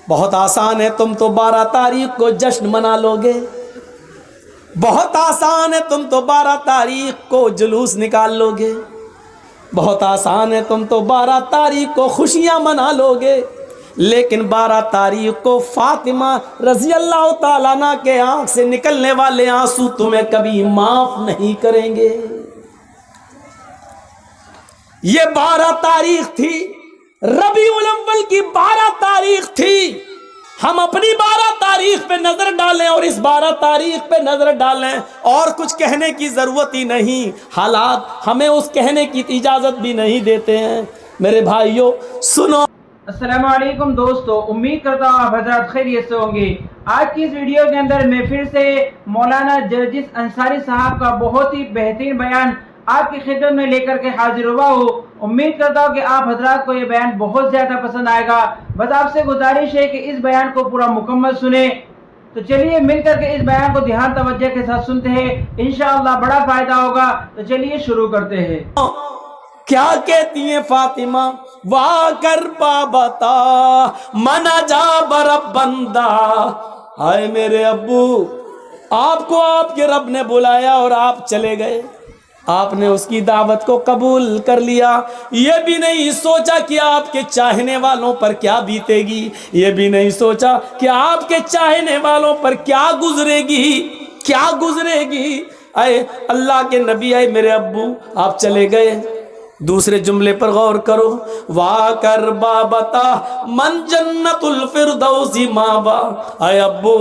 بہت آسان ہے، تم تو 12 تاریخ کو جشن منا لو گے، بہت آسان ہے، تم تو 12 تاریخ کو جلوس نکال لو گے، بہت آسان ہے، تم تو 12 تاریخ کو خوشیاں منا لو گے، لیکن 12 تاریخ کو فاطمہ رضی اللہ تعالیٰ عنہ کے آنکھ سے نکلنے والے آنسو تمہیں کبھی معاف نہیں کریں گے۔ یہ 12 تاریخ تھی، ربیع الاول کی 12 تاریخ تھی۔ ہم اپنی 12 تاریخ پہ نظر ڈالیں اور اس 12 تاریخ پہ نظر ڈالیں، اور کچھ کہنے کی ضرورت ہی نہیں، حالات ہمیں اس کہنے کی اجازت بھی نہیں دیتے ہیں۔ میرے بھائیوں سنو۔ السلام علیکم دوستو، امید کرتا ہوں آپ حضرات خیریت سے ہوں گے۔ آج کی اس ویڈیو کے اندر میں پھر سے مولانا جرجس انصاری صاحب کا بہت ہی بہترین بیان آپ کی خدمت میں لے کر کے حاضر ہوا ہوں۔ امید کرتا ہوں کہ آپ حضرات کو یہ بیان بہت زیادہ پسند آئے گا۔ بس آپ سے گزارش ہے کہ اس بیان کو پورا مکمل سنیں۔ تو چلیے مل کر کے اس بیان کو دھیان توجہ کے ساتھ سنتے ہیں، انشاءاللہ بڑا فائدہ ہوگا۔ تو چلیے شروع کرتے ہیں۔ کیا کہتی ہیں فاطمہ؟ وا کر بابتا منا جا برب بندہ، ہائے میرے ابو، آپ کو آپ کے رب نے بلایا اور آپ چلے گئے، آپ نے اس کی دعوت کو قبول کر لیا، یہ بھی نہیں سوچا کہ آپ کے چاہنے والوں پر کیا بیتے گی، یہ بھی نہیں سوچا کہ آپ کے چاہنے والوں پر کیا گزرے گی، کیا گزرے گی۔ اے اللہ کے نبی، اے میرے ابو، آپ چلے گئے۔ دوسرے جملے پر غور کرو، وا کر بابتا من جنت الفردوس ماوا، اے ابو،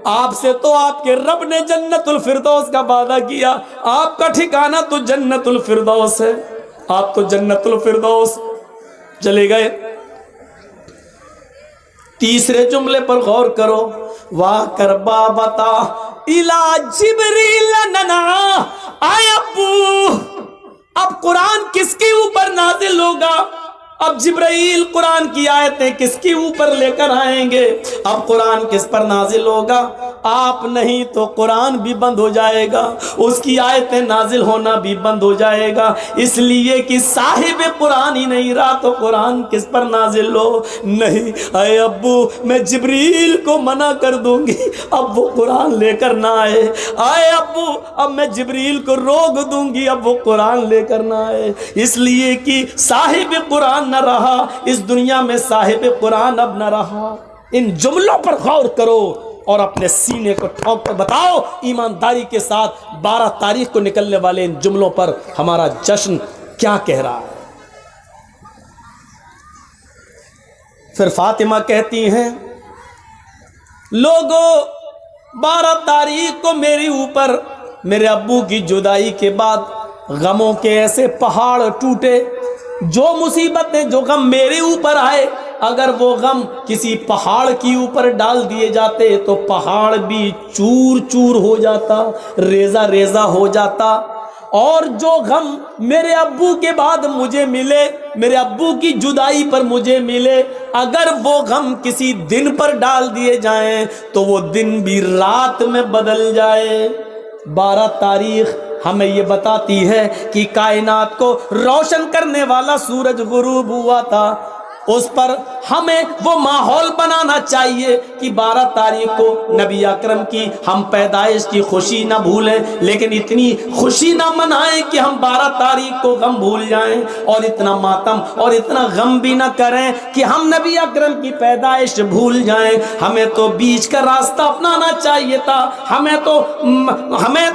آپ سے تو آپ کے رب نے جنت الفردوس کا وعدہ کیا، آپ کا ٹھکانہ تو جنت الفردوس ہے، آپ تو جنت الفردوس چلے گئے۔ تیسرے جملے پر غور کرو، وا کر بابتا الا جبریل ننا، اے ابو، اب قرآن کس کے اوپر نازل ہوگا؟ اب جبرائیل قرآن کی آیتیں کس کے اوپر لے کر آئیں گے؟ اب قرآن کس پر نازل ہوگا؟ آپ نہیں تو قرآن بھی بند ہو جائے گا، اس کی آیتیں نازل ہونا بھی بند ہو جائے گا، اس لیے کہ صاحب قرآن ہی نہیں رہا تو قرآن کس پر نازل ہو؟ نہیں، اے ابو، میں جبریل کو منع کر دوں گی اب وہ قرآن لے کر نہ آئے، اے ابو، اب میں جبریل کو روک دوں گی اب وہ قرآن لے کر نہ آئے، اس لیے کہ صاحب قرآن نہ رہا اس دنیا میں، صاحب قرآن اب نہ رہا۔ ان جملوں پر غور کرو اور اپنے سینے کو ٹھونک کر بتاؤ ایمانداری کے ساتھ 12 تاریخ کو نکلنے والے ان جملوں پر ہمارا جشن کیا کہہ رہا ہے۔ پھر فاطمہ کہتی ہیں، لوگو 12 تاریخ کو میرے اوپر میرے ابو کی جدائی کے بعد غموں کے ایسے پہاڑ ٹوٹے، جو مصیبتیں جو غم میرے اوپر آئے، اگر وہ غم کسی پہاڑ کی اوپر ڈال دیے جاتے تو پہاڑ بھی چور چور ہو جاتا، ریزہ ریزہ ہو جاتا، اور جو غم میرے ابو کے بعد مجھے ملے، میرے ابو کی جدائی پر مجھے ملے، اگر وہ غم کسی دن پر ڈال دیے جائیں تو وہ دن بھی رات میں بدل جائے۔ 12 تاریخ ہمیں یہ بتاتی ہے کہ کائنات کو روشن کرنے والا سورج غروب ہوا تھا، اس پر ہمیں وہ ماحول بنانا چاہیے کہ 12 تاریخ کو نبی اکرم کی ہم پیدائش کی خوشی نہ بھولیں، لیکن اتنی خوشی نہ منائیں کہ ہم 12 تاریخ کو غم بھول جائیں، اور اتنا ماتم اور اتنا غم بھی نہ کریں کہ ہم نبی اکرم کی پیدائش بھول جائیں۔ ہمیں تو بیچ کا راستہ اپنانا چاہیے تھا، ہمیں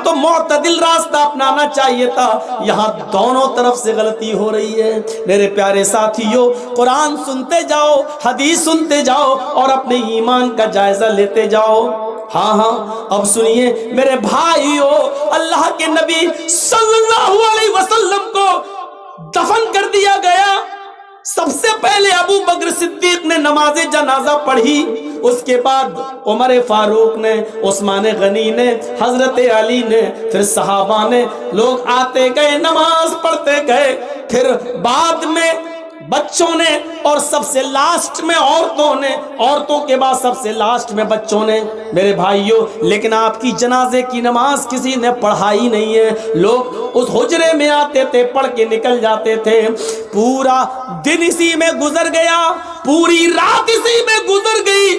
تو معتدل راستہ اپنانا چاہیے تھا، یہاں دونوں طرف سے غلطی ہو رہی ہے۔ میرے پیارے ساتھیوں، قرآن سنتے جاؤ، حدیث سنتے جاؤ اور اپنے ایمان کا جائزہ لیتے جاؤ۔ ہاں اب سنیے میرے بھائیو، اللہ کے نبی صلی اللہ علیہ وسلم کو دفن کر دیا گیا، سب سے پہلے ابو بکر صدیق نے نماز جنازہ پڑھی، اس کے بعد عمر فاروق نے، عثمان غنی نے، حضرت علی نے، پھر صحابہ نے، لوگ آتے گئے نماز پڑھتے گئے، پھر بعد میں بچوں نے، اور سب سے لاسٹ میں عورتوں نے، عورتوں کے بعد سب سے لاسٹ میں بچوں نے۔ میرے بھائیوں، لیکن آپ کی جنازے کی نماز کسی نے پڑھائی نہیں ہے، لوگ اس حجرے میں آتے تھے، پڑھ کے نکل جاتے تھے، پورا دن اسی میں گزر گیا، پوری رات اسی میں گزر گئی،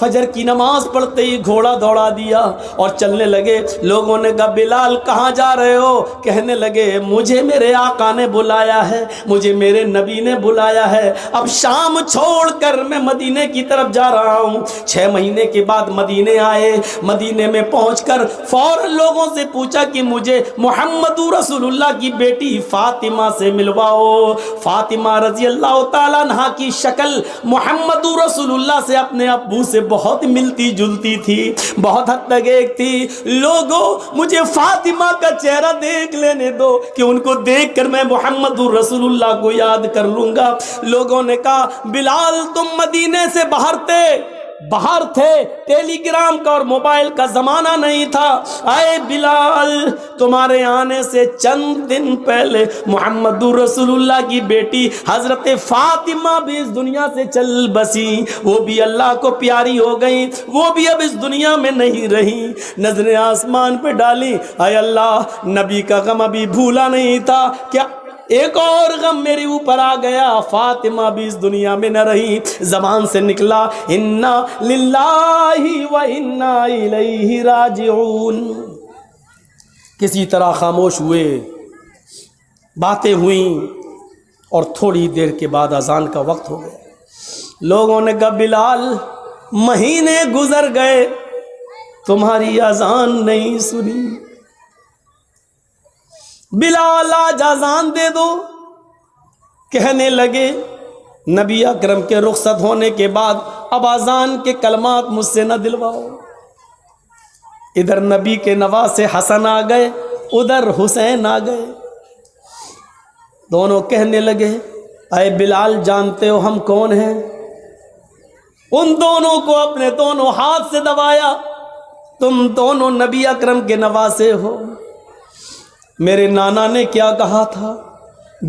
فجر کی نماز پڑھتے ہی گھوڑا دوڑا دیا اور چلنے لگے. لوگوں نے کہا بلال کہاں جا رہے ہو؟ کہنے لگے مجھے میرے آقا نے بلایا ہے, مجھے میرے نبی نے بلایا ہے, اب شام چھوڑ کر میں مدینے کی طرف جا رہا ہوں. 6 مہینے کے بعد مدینے آئے. مدینے میں پہنچ کر فوراً لوگوں سے پوچھا کہ مجھے محمد رسول اللہ کی بیٹی فاطمہ سے ملواؤ. فاطمہ رضی اللہ تعالیٰ عنہا کی شکل محمد رسول اللہ سے اپنے ابو سے بہت ملتی جلتی تھی, بہت حد تک ایک تھی. لوگوں مجھے فاطمہ کا چہرہ دیکھ لینے دو کہ ان کو دیکھ کر میں محمد رسول اللہ کو یاد کر لوں گا. لوگوں نے کہا بلال تم مدینے سے باہر تھے, ٹیلی گرام کا اور موبائل کا زمانہ نہیں تھا. اے بلال تمہارے آنے سے چند دن پہلے محمد رسول اللہ کی بیٹی حضرت فاطمہ بھی اس دنیا سے چل بسی, وہ بھی اللہ کو پیاری ہو گئی, وہ بھی اب اس دنیا میں نہیں رہی. نظریں آسمان پہ ڈالی, اے اللہ نبی کا غم ابھی بھولا نہیں تھا, کیا ایک اور غم میرے اوپر آ گیا, فاطمہ بھی اس دنیا میں نہ رہی. زبان سے نکلا انا للہ و انا الیہ راجعون. کسی طرح خاموش ہوئے, باتیں ہوئیں اور تھوڑی دیر کے بعد اذان کا وقت ہو گیا. لوگوں نے کہا بلال مہینے گزر گئے تمہاری اذان نہیں سنی, بلال آج اذان دے دو. کہنے لگے نبی اکرم کے رخصت ہونے کے بعد اب اذان کے کلمات مجھ سے نہ دلواؤ. ادھر نبی کے نواسے حسن آ گئے, ادھر حسین آ گئے. دونوں کہنے لگے اے بلال جانتے ہو ہم کون ہیں؟ ان دونوں کو اپنے دونوں ہاتھ سے دبایا, تم دونوں نبی اکرم کے نواسے ہو. میرے نانا نے کیا کہا تھا,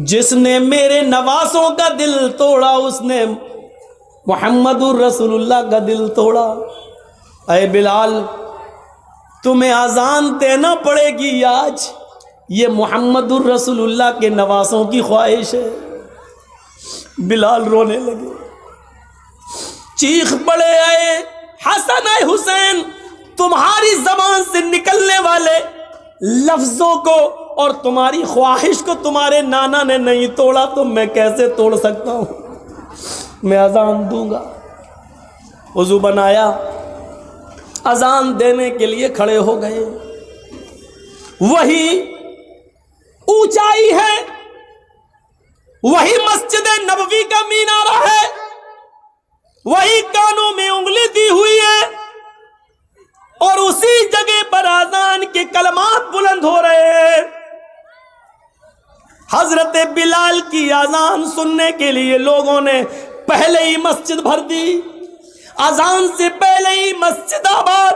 جس نے میرے نواسوں کا دل توڑا اس نے محمد الرسول اللہ کا دل توڑا. اے بلال تمہیں اذان دینا پڑے گی آج, یہ محمد الرسول اللہ کے نواسوں کی خواہش ہے. بلال رونے لگے, چیخ پڑے اے حسن اے حسین, تمہاری زبان سے نکلنے والے لفظوں کو اور تمہاری خواہش کو تمہارے نانا نے نہیں توڑا تو میں کیسے توڑ سکتا ہوں. میں اذان دوں گا. وضو بنایا, اذان دینے کے لیے کھڑے ہو گئے. وہی اونچائی ہے, وہی مسجد نبوی کا مینارہ ہے, وہی کانوں میں انگلی دی ہوئی ہے, اور اسی جگہ پر اذان کے کلمات بلند ہو رہے ہیں. حضرت بلال کی اذان سننے کے لیے لوگوں نے پہلے ہی مسجد بھر دی. اذان سے پہلے ہی مسجد آباد,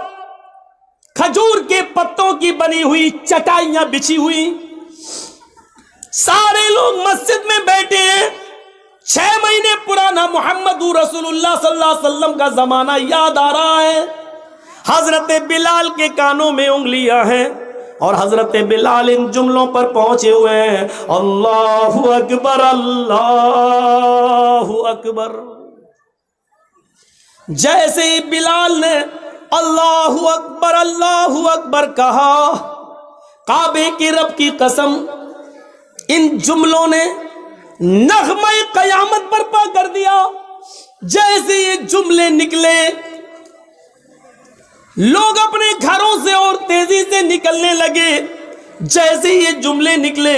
کھجور کے پتوں کی بنی ہوئی چٹائیاں بچھی ہوئی, سارے لوگ مسجد میں بیٹھے ہیں. 6 مہینے پرانا محمد رسول اللہ صلی اللہ علیہ وسلم کا زمانہ یاد آ رہا ہے. حضرت بلال کے کانوں میں انگلیاں ہیں اور حضرت بلال ان جملوں پر پہنچے ہوئے ہیں, اللہ اکبر اللہ اکبر. جیسے ہی بلال نے اللہ اکبر کہا, کعبے کی رب کی قسم ان جملوں نے نغمہ قیامت برپا کر دیا. جیسے یہ جملے نکلے لوگ اپنے گھروں سے اور تیزی سے نکلنے لگے. جیسے یہ جملے نکلے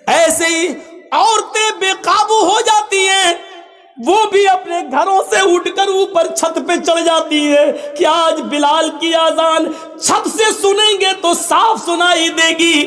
ایسے ہی عورتیں بے قابو ہو جاتی ہیں, وہ بھی اپنے گھروں سے اٹھ کر اوپر چھت پہ چڑھ جاتی ہے کہ آج بلال کی اذان چھت سے سنیں گے تو صاف سنائی دے گی.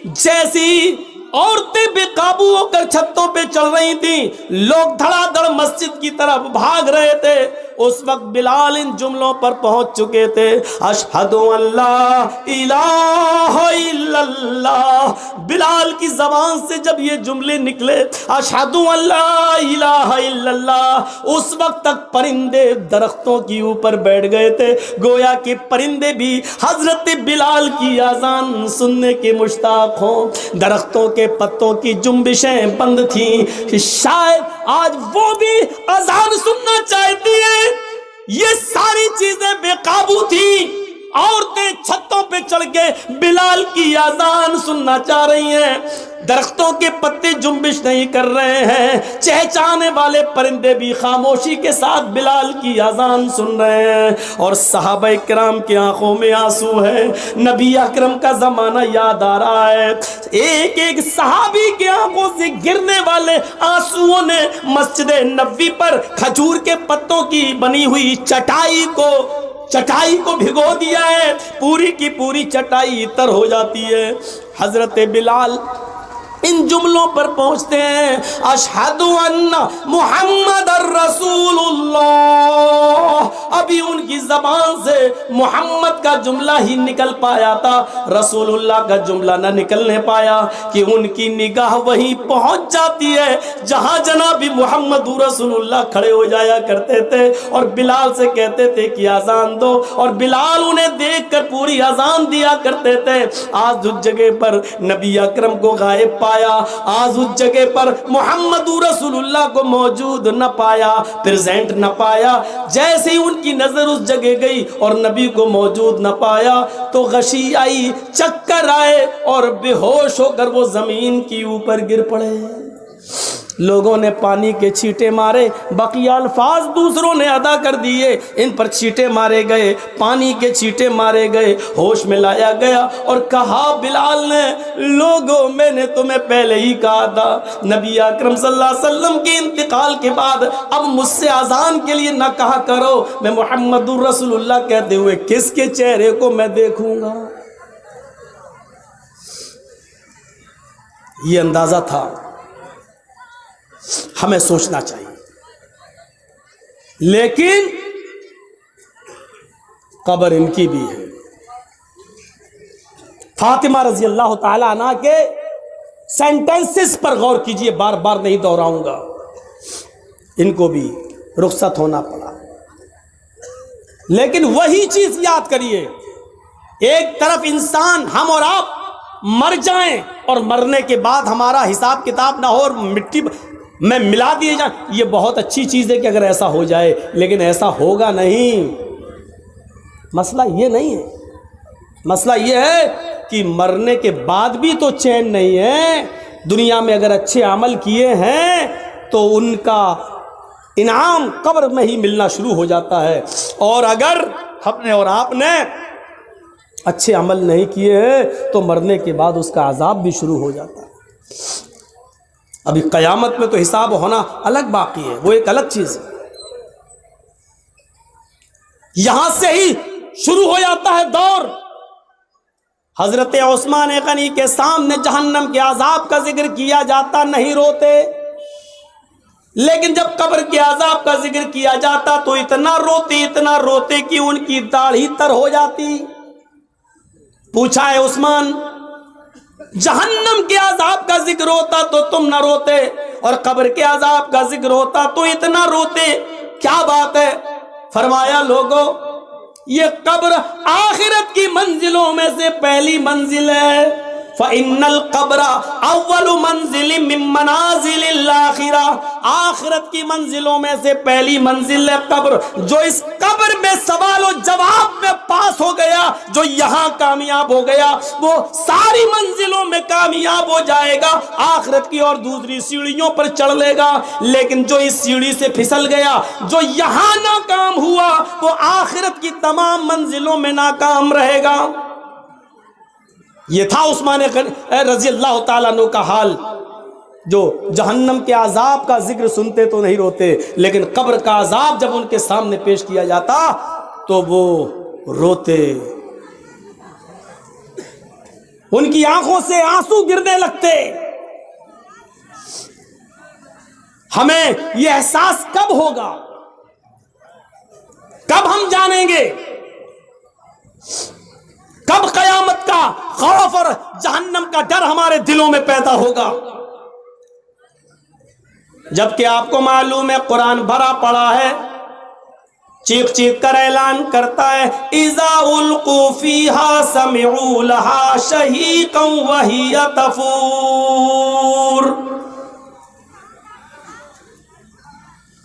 جیسی عورتیں بے قابو ہو کر چھتوں پہ چڑھ رہی تھیں, لوگ دھڑا دھڑ مسجد کی طرف بھاگ رہے تھے, اس وقت بلال ان جملوں پر پہنچ چکے تھے. اشہد ان لا الہ الا اللہ. بلال کی زبان سے جب یہ جملے نکلے اشہد ان لا الہ الا اللہ, اس وقت تک پرندے درختوں کی اوپر بیٹھ گئے تھے, گویا کہ پرندے بھی حضرت بلال کی اذان سننے کے مشتاق ہوں. درختوں کے پتوں کی جنبشیں بند تھیں, شاید آج وہ بھی اذان سننا چاہتی ہیں. یہ ساری چیزیں بے قابو تھی. عورتیں چھتوں پہ چڑھ کے بلال کی اذان سننا چاہ رہی ہیں. درختوں کے پتے جنبش نہیں کر رہے ہیں. چہچانے والے پرندے بھی خاموشی کے ساتھ بلال کی اذان سن رہے ہیں. اور صحابہ کرام کی آنکھوں میں آنسو ہے. نبی اکرم کا زمانہ یاد آ رہا ہے. ایک ایک صحابی کی آنکھوں سے گرنے والے آنسوؤں نے مسجد نبوی پر کھجور کے پتوں کی بنی ہوئی چٹائی کو بھگو دیا ہے. پوری کی پوری چٹائی تر ہو جاتی ہے. حضرت بلال ان جملوں پر پہنچتے ہیں, اشہد ان محمد الرسول اللہ. ابھی ان کی زبان سے محمد کا جملہ ہی نکل پایا تھا, رسول اللہ کا جملہ نہ نکلنے پایا کہ ان کی نگاہ وہیں پہنچ جاتی ہے جہاں جناب محمد رسول اللہ کھڑے ہو جایا کرتے تھے اور بلال سے کہتے تھے کہ اذان دو, اور بلال انہیں دیکھ کر پوری اذان دیا کرتے تھے. آج اس جگہ پر نبی اکرم کو غائب پایا, آج اس جگہ پر محمد رسول اللہ کو موجود نہ پایا, پریزنٹ نہ پایا. جیسے ہی ان کی نظر اس جگہ گئی اور نبی کو موجود نہ پایا تو غشی آئی, چکر آئے اور بے ہوش ہو کر وہ زمین کی اوپر گر پڑے. لوگوں نے پانی کے چھینٹے مارے, بقیہ الفاظ دوسروں نے ادا کر دیے. ان پر چھینٹے مارے گئے, پانی کے چھینٹے مارے گئے, ہوش میں لایا گیا اور کہا بلال نے, لوگوں میں نے تمہیں پہلے ہی کہا تھا نبی اکرم صلی اللہ علیہ وسلم کے انتقال کے بعد اب مجھ سے اذان کے لیے نہ کہا کرو. میں محمد رسول اللہ کہتے ہوئے کس کے چہرے کو میں دیکھوں گا. یہ اندازہ تھا. ہمیں سوچنا چاہیے, لیکن قبر ان کی بھی ہے. فاطمہ رضی اللہ تعالی عنہ کے سینٹنسز پر غور کیجئے, بار بار نہیں دہراؤں گا. ان کو بھی رخصت ہونا پڑا, لیکن وہی چیز یاد کریے, ایک طرف انسان ہم اور آپ مر جائیں اور مرنے کے بعد ہمارا حساب کتاب نہ ہو اور مٹی میں ملا دیے جائیں, یہ بہت اچھی چیز ہے کہ اگر ایسا ہو جائے, لیکن ایسا ہوگا نہیں. مسئلہ یہ نہیں ہے, مسئلہ یہ ہے کہ مرنے کے بعد بھی تو چین نہیں ہے. دنیا میں اگر اچھے عمل کیے ہیں تو ان کا انعام قبر میں ہی ملنا شروع ہو جاتا ہے, اور اگر ہم نے اور آپ نے اچھے عمل نہیں کیے ہیں تو مرنے کے بعد اس کا عذاب بھی شروع ہو جاتا ہے. ابھی قیامت میں تو حساب ہونا الگ باقی ہے, وہ ایک الگ چیز ہے. یہاں سے ہی شروع ہو جاتا ہے دور. حضرت عثمان غنی کے سامنے جہنم کے عذاب کا ذکر کیا جاتا نہیں روتے, لیکن جب قبر کے عذاب کا ذکر کیا جاتا تو اتنا روتے کہ ان کی داڑھی تر ہو جاتی. پوچھا ہے عثمان, جہنم کے عذاب کا ذکر ہوتا تو تم نہ روتے, اور قبر کے عذاب کا ذکر ہوتا تو اتنا روتے, کیا بات ہے؟ فرمایا, لوگو یہ قبر آخرت کی منزلوں میں سے پہلی منزل ہے. فَإِنَّ الْقَبْرَ أَوَّلُ مَنزِلٍ مِّن مَنَازِلِ الْآخِرَةِ, آخرت کی منزلوں میں سے پہلی منزل ہے قبر. جو اس قبر میں سوال و جواب میں پاس ہو گیا, جو یہاں کامیاب ہو گیا, وہ ساری منزلوں میں کامیاب ہو جائے گا. آخرت کی اور دوسری سیڑھیوں پر چڑھ لے گا, لیکن جو اس سیڑھی سے پھسل گیا, جو یہاں ناکام ہوا, وہ آخرت کی تمام منزلوں میں ناکام رہے گا. یہ تھا عثمان رضی اللہ تعالیٰ عنہ کا حال, جو جہنم کے عذاب کا ذکر سنتے تو نہیں روتے, لیکن قبر کا عذاب جب ان کے سامنے پیش کیا جاتا تو وہ روتے. ان کی آنکھوں سے آنسو گرنے لگتے. ہمیں یہ احساس کب ہوگا, کب ہم جانیں گے, کب قیامت کا خوف اور جہنم کا ڈر ہمارے دلوں میں پیدا ہوگا؟ جبکہ آپ کو معلوم ہے قرآن بھرا پڑا ہے, چیخ چیخ کر اعلان کرتا ہے, اذا القوا فیہا سمعوا لہا شہیقا وہی تفور.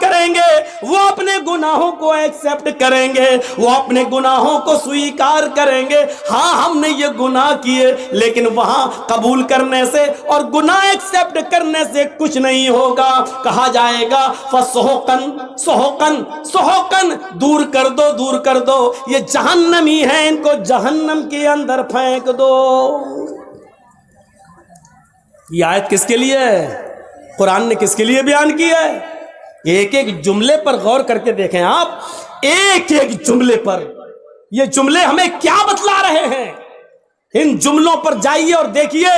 کریں گے، وہ اپنے گناہوں کو ایکسپٹ کریں گے، وہ اپنے گناہوں کو سویکار کریں گے، ہاں ہم نے یہ گناہ کیے، لیکن وہاں قبول کرنے سے اور گناہ ایکسپٹ کرنے سے کچھ نہیں ہوگا۔ کہا جائے گا فسحقن سحقن سحقن، دور کر دو دور کر دو، یہ جہنمی ہیں، ان کو جہنم کے اندر پھینک دو۔ یہ آیت کس کے لیے ہے؟ قرآن نے کس کے لیے بیان کی ہے؟ ایک ایک جملے پر غور کر کے دیکھیں آپ، ایک ایک جملے پر، یہ جملے ہمیں کیا بتلا رہے ہیں؟ ان جملوں پر جائیے اور دیکھیے،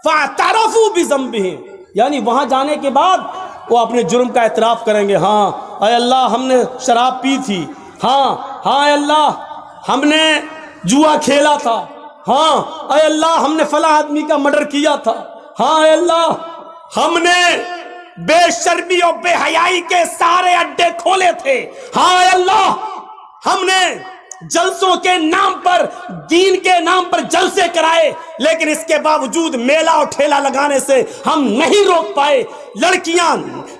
فَاعْتَرَفُوا بِذَنبِهِمْ، یعنی وہاں جانے کے بعد وہ اپنے جرم کا اعتراف کریں گے۔ ہاں اے اللہ ہم نے شراب پی تھی، ہاں اے اللہ ہم نے جوا کھیلا تھا، ہاں اے اللہ ہم نے فلاں آدمی کا مرڈر کیا تھا، ہاں اے اللہ ہم نے بے شرمی اور بے حیائی کے سارے اڈے کھولے تھے، ہاں اے اللہ ہم نے جلسوں کے نام پر، دین کے نام پر جلسے کرائے، لیکن اس کے باوجود میلہ اور ٹھیلا لگانے سے ہم نہیں روک پائے، لڑکیاں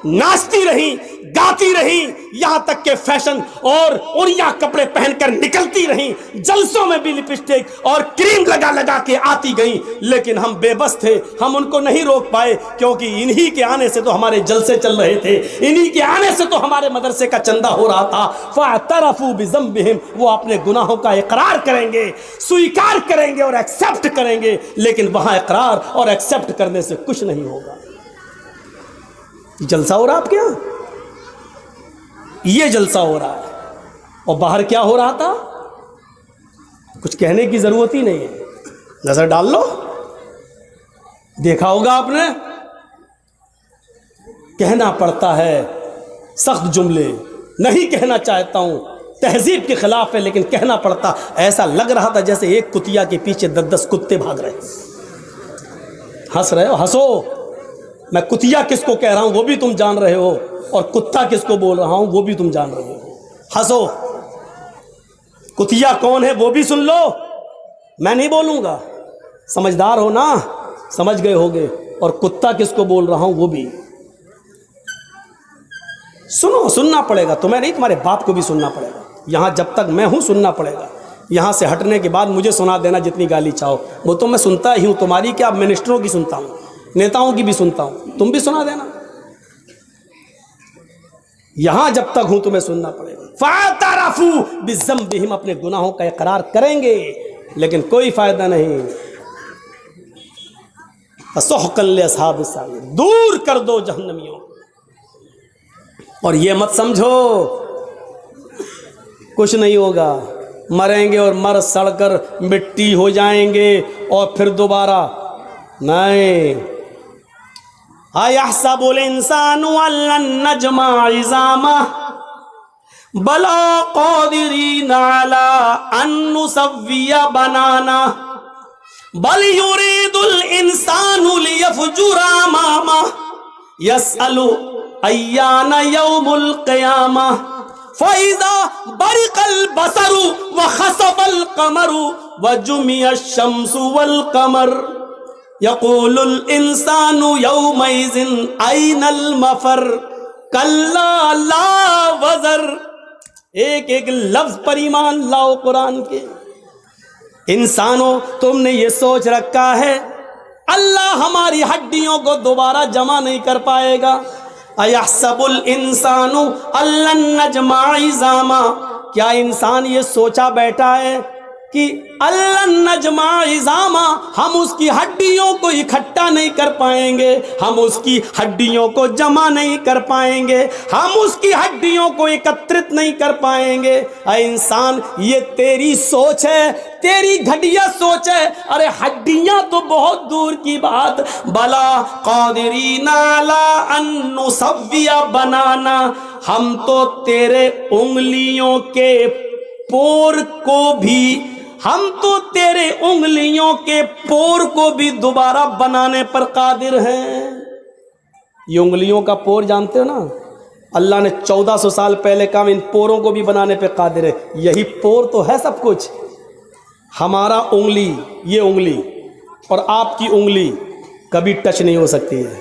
ناچتی رہیں، گاتی رہیں، یہاں تک کہ فیشن اور اڑیا کپڑے پہن کر نکلتی رہیں، جلسوں میں بھی لپسٹک اور کریم لگا لگا کے آتی گئیں، لیکن ہم بے بس تھے، ہم ان کو نہیں روک پائے، کیونکہ انہی کے آنے سے تو ہمارے جلسے چل رہے تھے، انہی کے آنے سے تو ہمارے مدرسے کا چندہ ہو رہا تھا۔ فَاعْتَرَفُوا بِذَنبِهِمْ، وہ اپنے گناہوں کا اقرار کریں گے، سویکار کریں گے اور ایکسپٹ کریں گے، لیکن وہاں اقرار اور ایکسپٹ کرنے سے کچھ نہیں ہوگا۔ جلسہ ہو رہا آپ کے یہاں؟ یہ جلسہ ہو رہا ہے، اور باہر کیا ہو رہا تھا؟ کچھ کہنے کی ضرورت ہی نہیں ہے، نظر ڈال لو، دیکھا ہوگا آپ نے، کہنا پڑتا ہے سخت جملے، نہیں کہنا چاہتا ہوں، تہذیب کے خلاف ہے، لیکن کہنا پڑتا، ایسا لگ رہا تھا جیسے ایک کتیا کے پیچھے 10 کتے بھاگ رہے۔ ہنس رہے ہو؟ ہنسو، میں کتیا کس کو کہہ رہا ہوں وہ بھی تم جان رہے ہو، اور کتا کس کو بول رہا ہوں وہ بھی تم جان رہے ہو۔ ہنسو، کتیا کون ہے وہ بھی سن لو، میں نہیں بولوں گا، سمجھدار ہو نا، سمجھ گئے ہوگے، اور کتا کس کو بول رہا ہوں وہ بھی سنو، سننا پڑے گا، تمہیں نہیں، تمہارے باپ کو بھی سننا پڑے گا، یہاں جب تک میں ہوں سننا پڑے گا، یہاں سے ہٹنے کے بعد مجھے سنا دینا جتنی گالی چاہو، وہ تو میں سنتا ہی ہوں، تمہاری کیا، منسٹروں کی سنتا ہوں، نیتاؤں کی بھی سنتا ہوں، تم بھی سنا دینا، یہاں جب تک ہوں تمہیں سننا پڑے گا۔ فَاعْتَرَفُوا بِذَنبِهِمْ، اپنے گناہوں کا اقرار کریں گے، لیکن کوئی فائدہ نہیں۔ فَسُحْقًا لِّأَصْحَابِ السَّعِيرِ، دور کر دو جہنمیوں، اور یہ مت سمجھو کچھ نہیں ہوگا، مریں گے اور مر سڑ کر مٹی ہو جائیں گے اور پھر دوبارہ نہیں۔ أَيَحْسَبُ الْإِنسَانُ أَن لَّن نَّجْمَعَ عِظَامَهُ بَلَىٰ قَادِرِينَ عَلَىٰ أَن نُّسَوِّيَ بَنَانَهُ بَلْ يُرِيدُ الْإِنسَانُ لِيَفْجُرَ أَمَامَهُ يَسْأَلُ أَيَّانَ يَوْمُ الْقِيَامَةِ فَإِذَا بَرِقَ الْبَصَرُ وَخَسَفَ الْقَمَرُ وَجُمِعَ الشَّمْسُ وَالْقَمَرُ يَقُولُ الْإِنسَانُ يَوْمَئِذٍ أَيْنَ الْمَفَرُّ كَلَّا لَا وَزَرَ۔ ایک ایک لفظ پر ایمان لاؤ قرآن کے۔ انسانوں، تم نے یہ سوچ رکھا ہے اللہ ہماری ہڈیوں کو دوبارہ جمع نہیں کر پائے گا۔ اَيَحْسَبُ الْإِنسَانُ أَن لَّن نَّجْمَعَ عِظَامَهُ، کیا انسان یہ سوچا بیٹھا ہے کہ أَن لَّن نَّجْمَعَ عِظَامَهُ، ہم اس کی ہڈیوں کو اکٹھا نہیں کر پائیں گے، ہم اس کی ہڈیوں کو جمع نہیں کر پائیں گے، ہم اس کی ہڈیوں کو ایکترت نہیں کر پائیں گے۔ اے انسان، یہ تیری سوچ ہے، تیری گھٹیا سوچ ہے، ارے ہڈیاں تو بہت دور کی بات، بلا قادرین علی ان نسوی بنانا، ہم تو تیرے انگلیوں کے پور کو بھی، ہم تو تیرے انگلیوں کے پور کو بھی دوبارہ بنانے پر قادر ہیں۔ یہ انگلیوں کا پور جانتے ہو نا، اللہ نے 1400 سال پہلے کہا ان پوروں کو بھی بنانے پہ قادر ہے۔ یہی پور تو ہے سب کچھ۔ ہمارا انگلی، یہ انگلی اور آپ کی انگلی کبھی ٹچ نہیں ہو سکتی ہے،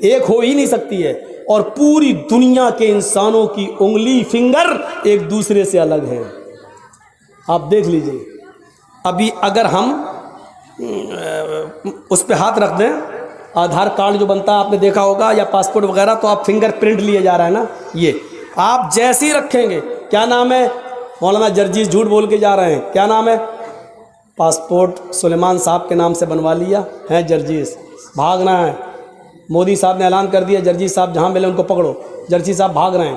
ایک ہو ہی نہیں سکتی ہے۔ اور پوری دنیا کے انسانوں کی انگلی فنگر ایک دوسرے سے الگ ہیں. آپ دیکھ لیجئے. ابھی اگر ہم اس پہ ہاتھ رکھ دیں, آدھار کارڈ جو بنتا ہے آپ نے دیکھا ہوگا, یا پاسپورٹ وغیرہ, تو آپ فنگر پرنٹ لیے جا رہا ہے نا, یہ آپ جیسے ہی رکھیں گے, کیا نام ہے مولانا جرجیس جھوٹ بول کے جا رہے ہیں, کیا نام ہے, پاسپورٹ سلیمان صاحب کے نام سے بنوا لیا ہے, جرجیس بھاگنا ہے. مودی صاحب نے اعلان کر دیا جرجیس صاحب جہاں ملے ان کو پکڑو, جرجیس صاحب بھاگ رہے ہیں.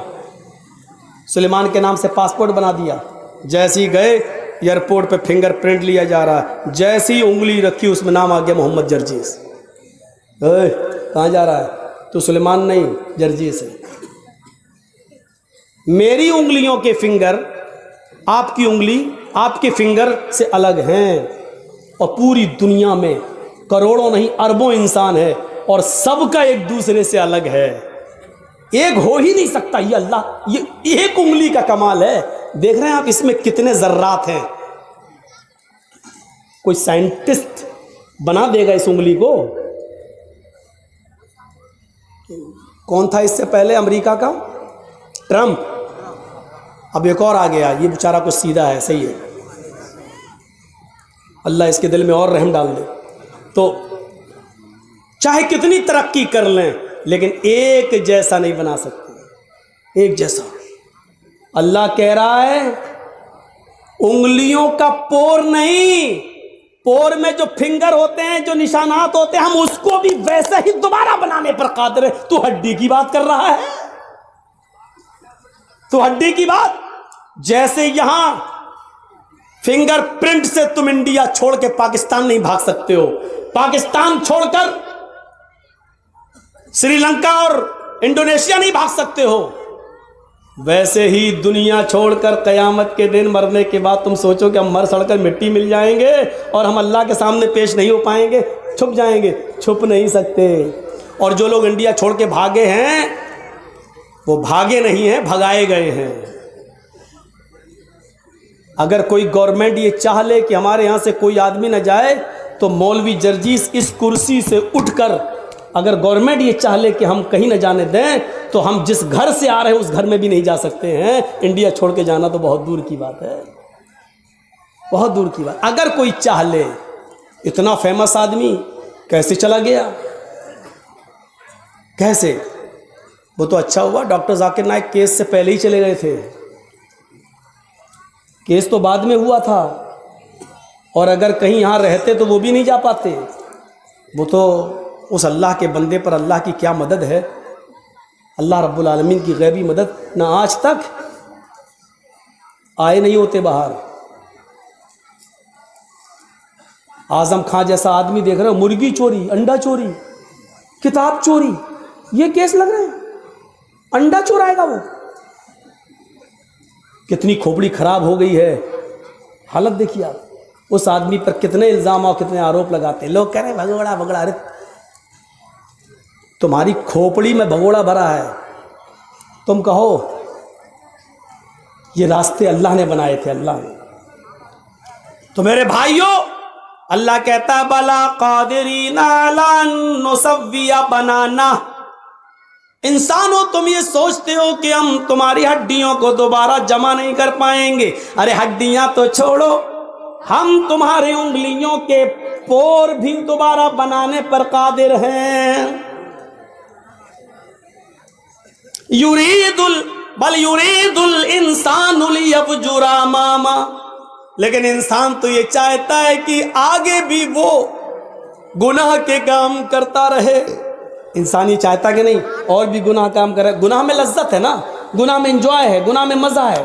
سلیمان کے نام سے پاسپورٹ بنا دیا, جیسے ہی گئے ایئرپورٹ پہ فنگر پرنٹ لیا جا رہا ہے, جیسی ہی انگلی رکھی اس میں نام آ گیا محمد جرجیس. کہاں جا رہا ہے تو سلیمان نہیں جرجیس ہے. میری انگلیوں کے فنگر آپ کی انگلی آپ کے فنگر سے الگ ہیں, اور پوری دنیا میں کروڑوں نہیں اربوں انسان ہے, اور سب کا ایک دوسرے سے الگ ہے. ایک ہو ہی نہیں سکتا. یہ اللہ, یہ ایک انگلی کا کمال ہے. دیکھ رہے ہیں آپ اس میں کتنے ذرات ہیں. کوئی سائنٹسٹ بنا دے گا اس انگلی کو. کون تھا اس سے پہلے امریکہ کا, ٹرمپ. اب ایک اور آ گیا, یہ بیچارہ کچھ سیدھا ہے, صحیح ہے, اللہ اس کے دل میں اور رحم ڈال دے. تو چاہے کتنی ترقی کر لیں لیکن ایک جیسا نہیں بنا سکتے, ایک جیسا. اللہ کہہ رہا ہے انگلیوں کا پور نہیں, پور میں جو فنگر ہوتے ہیں, جو نشانات ہوتے ہیں, ہم اس کو بھی ویسے ہی دوبارہ بنانے پر قادر ہیں. تو ہڈی کی بات کر رہا ہے, تو ہڈی کی بات. جیسے یہاں فنگر پرنٹ سے تم انڈیا چھوڑ کے پاکستان نہیں بھاگ سکتے ہو, پاکستان چھوڑ کر سری لنکا اور انڈونیشیا نہیں بھاگ سکتے ہو, ویسے ہی دنیا چھوڑ کر قیامت کے دن مرنے کے بعد تم سوچو کہ ہم مر سڑ کر مٹی مل جائیں گے اور ہم اللہ کے سامنے پیش نہیں ہو پائیں گے, چھپ جائیں گے, چھپ نہیں سکتے. اور جو لوگ انڈیا چھوڑ کے بھاگے ہیں وہ بھاگے نہیں ہیں, بھگائے گئے ہیں. اگر کوئی گورنمنٹ یہ چاہ لے کہ ہمارے یہاں سے کوئی آدمی نہ جائے, تو مولوی جرجیس اس کرسی سے اٹھ کر, اگر گورنمنٹ یہ چاہ لے کہ ہم کہیں نہ جانے دیں, تو ہم جس گھر سے آ رہے ہیں اس گھر میں بھی نہیں جا سکتے ہیں. انڈیا چھوڑ کے جانا تو بہت دور کی بات ہے, بہت دور کی بات. اگر کوئی چاہ لے, اتنا فیمس آدمی کیسے چلا گیا, کیسے؟ وہ تو اچھا ہوا ڈاکٹر ذاکر نائک کیس سے پہلے ہی چلے گئے تھے, کیس تو بعد میں ہوا تھا, اور اگر کہیں یہاں رہتے تو وہ بھی نہیں جا پاتے. وہ تو اس اللہ کے بندے پر اللہ کی کیا مدد ہے, اللہ رب العالمین کی غیبی مدد. نہ آج تک آئے نہیں ہوتے باہر. اعظم خان جیسا آدمی دیکھ رہے ہو, مرغی چوری, انڈا چوری, کتاب چوری, یہ کیس لگ رہے ہیں. انڈا چورائے گا وہ, کتنی کھوپڑی خراب ہو گئی ہے. حالت دیکھیے آپ, اس آدمی پر کتنے الزام اور کتنے آروپ لگاتے ہیں. لوگ کہہ رہے ہیں بھگوڑا بھگوڑا. ارے تمہاری کھوپڑی میں بھگوڑا بھرا ہے, تم کہو یہ راستے اللہ نے بنائے تھے, اللہ نے. تو میرے بھائیوں, اللہ کہتا ہے بلا قادرین علی ان نسوی بنانا. انسانوں تم یہ سوچتے ہو کہ ہم تمہاری ہڈیوں کو دوبارہ جمع نہیں کر پائیں گے. ارے ہڈیاں تو چھوڑو, ہم تمہاری انگلیوں کے پور بھی دوبارہ بنانے پر قادر ہیں. بل یرید الانسان لیفجر اماما. لیکن انسان تو یہ چاہتا ہے کہ آگے بھی وہ گناہ کے کام کرتا رہے. انسان یہ چاہتا کہ نہیں اور بھی گناہ کام کرے. گناہ میں لذت ہے نا, گناہ میں انجوائے ہے, گناہ میں مزہ ہے,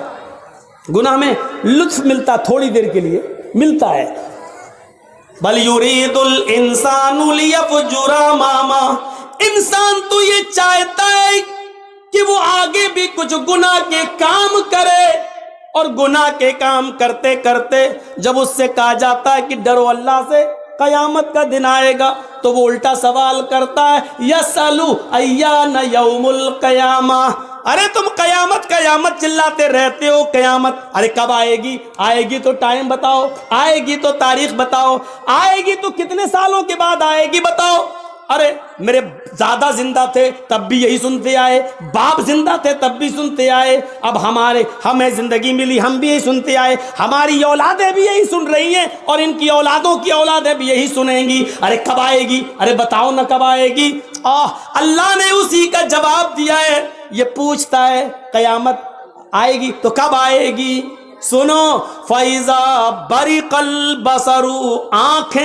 گناہ میں لطف ملتا, تھوڑی دیر کے لیے ملتا ہے. بل یرید الانسان لیفجر اماما. انسان تو یہ چاہتا ہے کہ وہ آگے بھی کچھ گناہ کے کام کرے, اور گناہ کے کام کرتے کرتے جب اس سے کہا جاتا ہے کہ ڈرو اللہ سے, قیامت کا دن آئے گا, تو وہ الٹا سوال کرتا ہے یسألو ایان یوم القیامہ. ارے تم قیامت قیامت چلاتے رہتے ہو, قیامت ارے کب آئے گی, آئے گی تو ٹائم بتاؤ, آئے گی تو تاریخ بتاؤ, آئے گی تو کتنے سالوں کے بعد آئے گی بتاؤ. ارے میرے زیادہ زندہ تھے تب بھی یہی سنتے آئے، باپ زندہ تھے تب بھی سنتے آئے، اب ہمیں زندگی ملی ہم بھی یہی سنتے آئے، ہماری اولادیں بھی یہی سن رہی ہیں اور ان کی اولادوں کی اولادیں بھی یہی سنیں گی۔ ارے کب آئے گی؟ ارے بتاؤ نہ کب آئے گی؟ اللہ نے اسی کا جواب دیا ہے۔ یہ پوچھتا ہے قیامت آئے گی تو کب آئے گی؟ سنو، فَإِذَا بَرِقَ الْبَصَرُ، آنکھیں